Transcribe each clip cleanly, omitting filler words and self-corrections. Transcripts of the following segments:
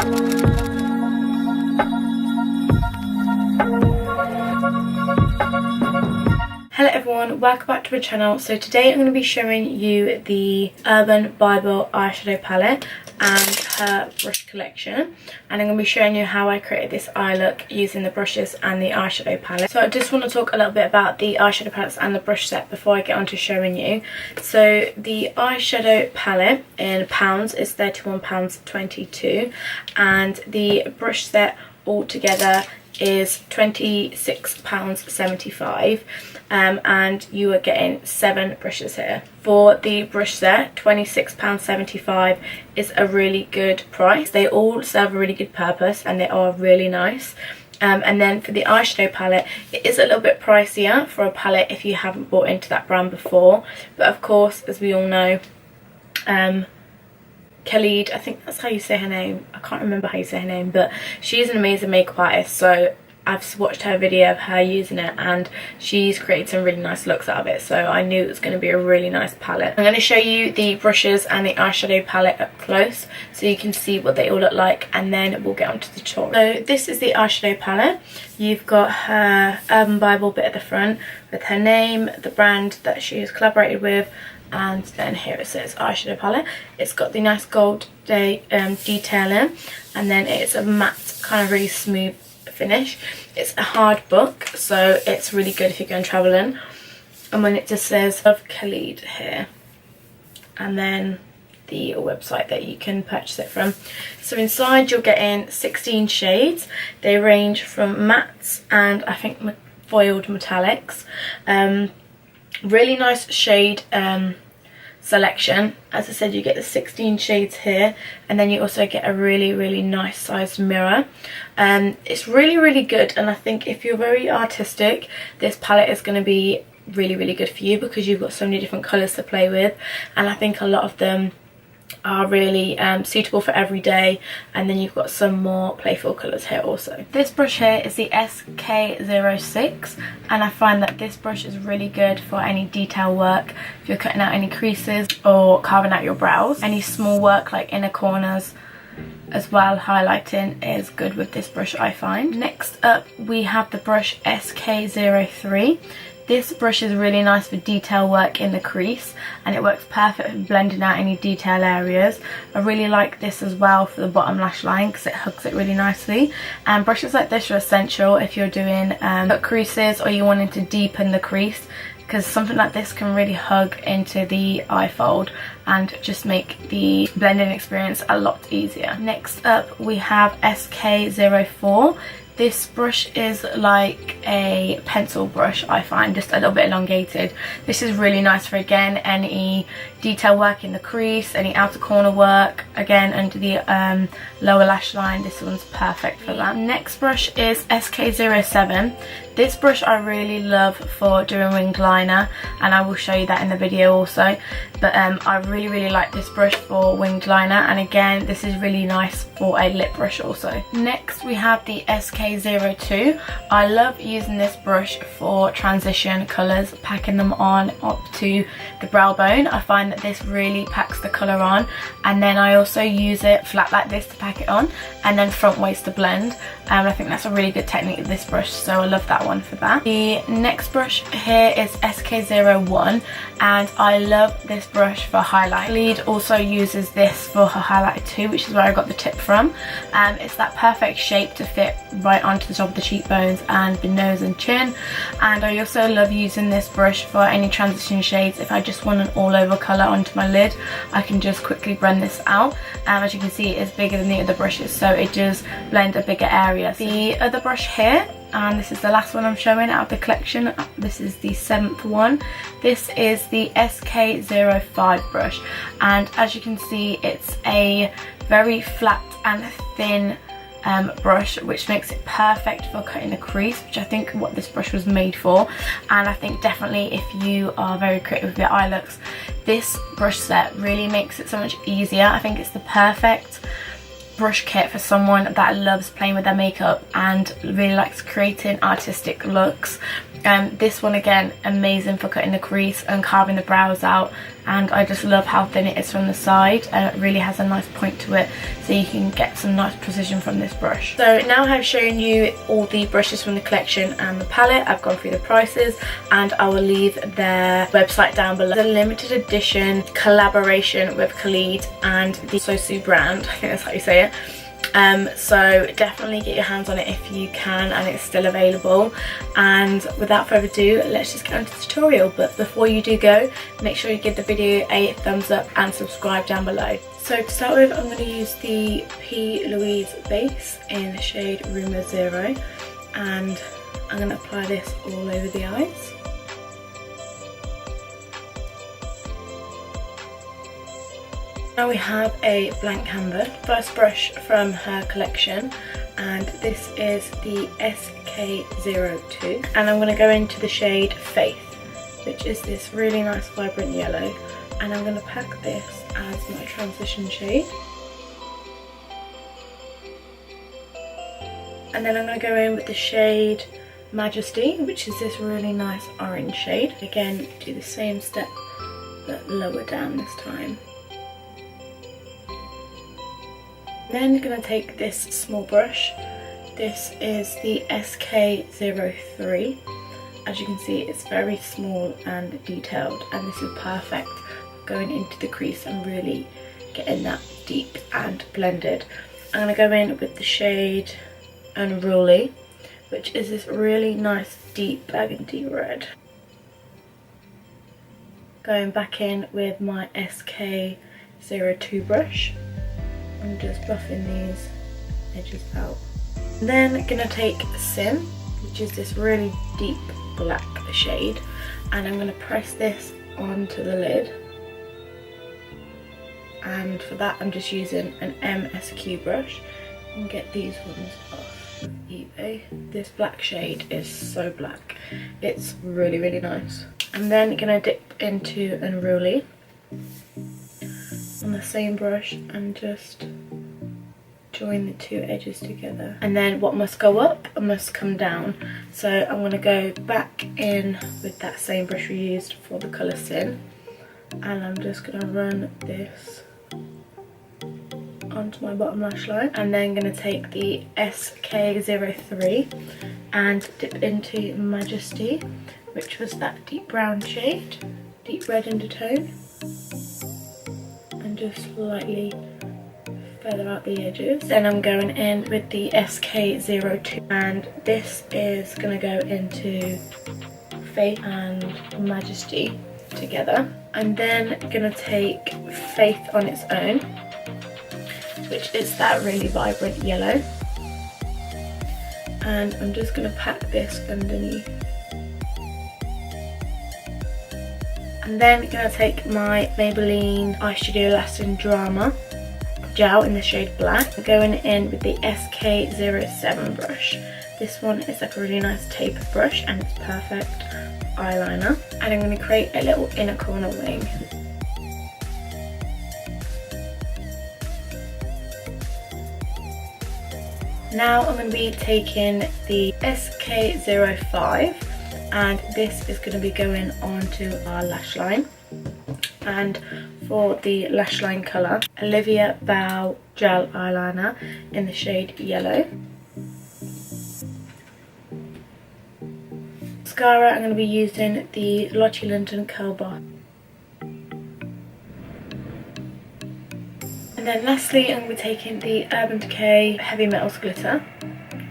Hello everyone, welcome back to my channel. So today I'm going to be showing you the Urbanbible eyeshadow palette and her brush collection, and I'm going to be showing you how I created this eye look using the brushes and the eyeshadow palette. So I just want to talk a little bit about the eyeshadow palettes and the brush set before I get on to showing you. So the eyeshadow palette in pounds is £31.22 and the brush set altogether is £26.75. And you are getting 7 brushes here. For the brush set, £26.75 is a really good price. They all serve a really good purpose and they are really nice. And then for the eyeshadow palette, it is a little bit pricier for a palette if you haven't bought into that brand before. But of course, as we all know, KEILIDH, I think that's how you say her name. I can't remember how you say her name, but she's an amazing makeup artist. So I've watched her video of her using it and she's created some really nice looks out of it, so I knew it was going to be a really nice palette. I'm going to show you the brushes and the eyeshadow palette up close so you can see what they all look like, and then we'll get on to the tutorial. So this is the eyeshadow palette. You've got her Urbanbible bit at the front with her name, the brand that she has collaborated with, and then here it says eyeshadow palette. It's got the nice gold detailing, and then it's a matte kind of really smooth finish. It's a hard book, so it's really good if you're going travelling. And when it just says of KEILIDH here, and then the website that you can purchase it from. So inside you're getting 16 shades. They range from mattes and I think foiled metallics. Really nice shade selection. As I said, you get the 16 shades here, and then you also get a really nice sized mirror. It's really good, and I think if you're very artistic, this palette is going to be really good for you because you've got so many different colours to play with, and I think a lot of them are really suitable for every day. And then you've got some more playful colours here also. This brush here is the SK06, and I find that this brush is really good for any detail work. If you're cutting out any creases or carving out your brows, any small work like inner corners as well, highlighting is good with this brush, I find. Next up we have the brush SK03. This brush is really nice for detail work in the crease, and it works perfect for blending out any detail areas. I really like this as well for the bottom lash line because it hugs it really nicely. And brushes like this are essential if you're doing cut creases or you're wanting to deepen the crease, because something like this can really hug into the eye fold and just make the blending experience a lot easier. Next up we have SK04. This brush is like a pencil brush, I find, just a little bit elongated. This is really nice for, again, any detail work in the crease, any outer corner work, again under the lower lash line. This one's perfect for that. Next brush is SK07. This brush I really love for doing winged liner, and I will show you that in the video also. But I really like this brush for winged liner, and again this is really nice for a lip brush also. Next we have the SK02. I love using this brush for transition colours, packing them on up to the brow bone. I find that this really packs the colour on, and then I also use it flat like this to pack it on, and then front waist to blend. I think that's a really good technique with this brush, so I love that one for that. The next brush here is SK01, and I love this brush for highlight. KEILIDH also uses this for her highlighter too, which is where I got the tip from. It's that perfect shape to fit right onto the top of the cheekbones and the nose and chin. And I also love using this brush for any transition shades. If I just want an all over colour onto my lid, I can just quickly blend this out. As you can see, it's bigger than the other brushes, so it does blend a bigger area. The other brush here, and this is the last one I'm showing out of the collection, this is the 7th one. This is the SK05 brush, and as you can see, it's a very flat and thin brush, which makes it perfect for cutting the crease, which I think what this brush was made for. And I think definitely if you are very creative with your eye looks, this brush set really makes it so much easier. I think it's the perfect brush kit for someone that loves playing with their makeup and really likes creating artistic looks. This one, again, amazing for cutting the crease and carving the brows out and I just love how thin it is from the side, and it really has a nice point to it, so you can get some nice precision from this brush. So now I've shown you all the brushes from the collection and the palette. I've gone through the prices, and I will leave their website down below. The limited edition collaboration with KEILIDH and the SOSU brand, I think that's how you say it. So definitely get your hands on it if you can, and it's still available. And without further ado, let's just get into the tutorial. But before you do go, make sure you give the video a thumbs up and subscribe down below. So to start with, I'm going to use the P. Louise base in the shade Rumour 0, and I'm going to apply this all over the eyes. Now we have a blank canvas, first brush from her collection, and this is the SK02, and I'm going to go into the shade Faith, which is this really nice vibrant yellow, and I'm going to pack this as my transition shade. And then I'm going to go in with the shade Majesty, which is this really nice orange shade. Again, do the same step but lower down this time. Then I'm going to take this small brush. This is the SK03. As you can see, it's very small and detailed, and this is perfect for going into the crease and really getting that deep and blended. I'm going to go in with the shade Unruly, which is this really nice deep burgundy red. Going back in with my SK02 brush. I'm just buffing these edges out. And then gonna take Sin, which is this really deep black shade, and I'm gonna press this onto the lid. And for that, I'm just using an MSQ brush and get these ones off of eBay. This black shade is so black. It's really, really nice. I'm then gonna dip into Unruly on the same brush and just join the two edges together. And then what must go up must come down, so I'm going to go back in with that same brush we used for the colour Sin, and I'm just going to run this onto my bottom lash line, and then going to take the SK03 and dip into Majesty, which was that deep brown shade, deep red undertone, and just slightly feather out the edges. Then I'm going in with the SK02, and this is going to go into Faith and Majesty together. I'm then going to take Faith on its own, which is that really vibrant yellow, and I'm just going to pack this underneath. And then I'm going to take my Maybelline Eyeshadow Lasting Drama gel in the shade Black. I'm going in with the SK07 brush. This one is like a really nice tapered brush, and it's perfect eyeliner. And I'm going to create a little inner corner wing. Now I'm going to be taking the SK05, and this is going to be going onto our lash line. And for the lash line colour, Olivia Bow gel eyeliner in the shade Yellow. Mascara, I'm going to be using the Lottie London Curl Bar. And then lastly, I'm going to be taking the Urban Decay Heavy Metals Glitter,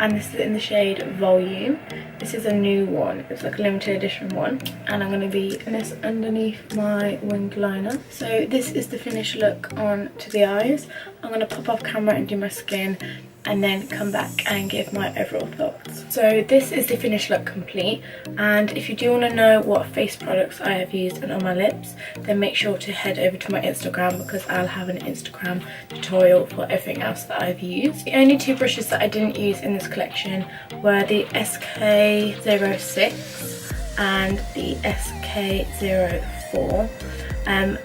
and this is in the shade Volume. This is a new one, it's like a limited edition one, and I'm going to be putting this underneath my winged liner. So this is the finished look on to the eyes. I'm going to pop off camera and do my skin, and then come back and give my overall thoughts. So this is the finished look complete, and if you do want to know what face products I have used and on my lips, then make sure to head over to my Instagram, because I'll have an Instagram tutorial for everything else that I've used. The only two brushes that I didn't use in this collection were the SK06 and the SK04.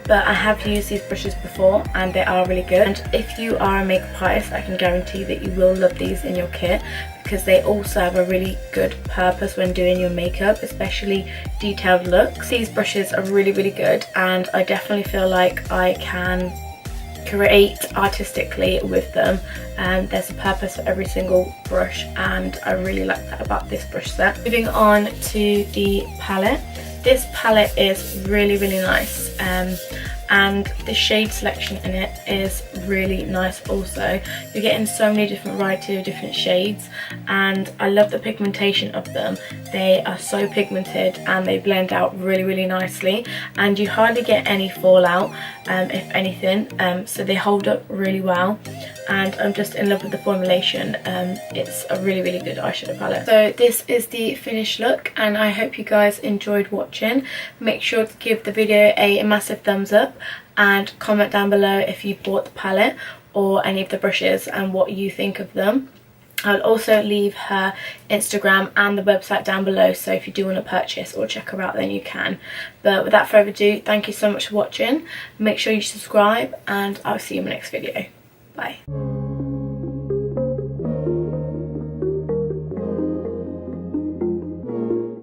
but I have used these brushes before and they are really good. And if you are a makeup artist, I can guarantee that you will love these in your kit, because they also have a really good purpose when doing your makeup, especially detailed looks. These brushes are really good, and I definitely feel like I can create artistically with them. There's a purpose for every single brush, and I really like that about this brush set. Moving on to the palette. This palette is really nice, and the shade selection in it is really nice also. You're getting so many different variety of different shades, and I love the pigmentation of them. They are so pigmented and they blend out really nicely, and you hardly get any fallout, if anything, so they hold up really well, and I'm just in love with the formulation. It's a really good eyeshadow palette. So this is the finished look, and I hope you guys enjoyed watching. Make sure to give the video a massive thumbs up and comment down below if you bought the palette or any of the brushes and what you think of them. I'll also leave her Instagram and the website down below, so if you do want to purchase or check her out, then you can. But without further ado, thank you so much for watching. Make sure you subscribe, and I'll see you in my next video. Bye.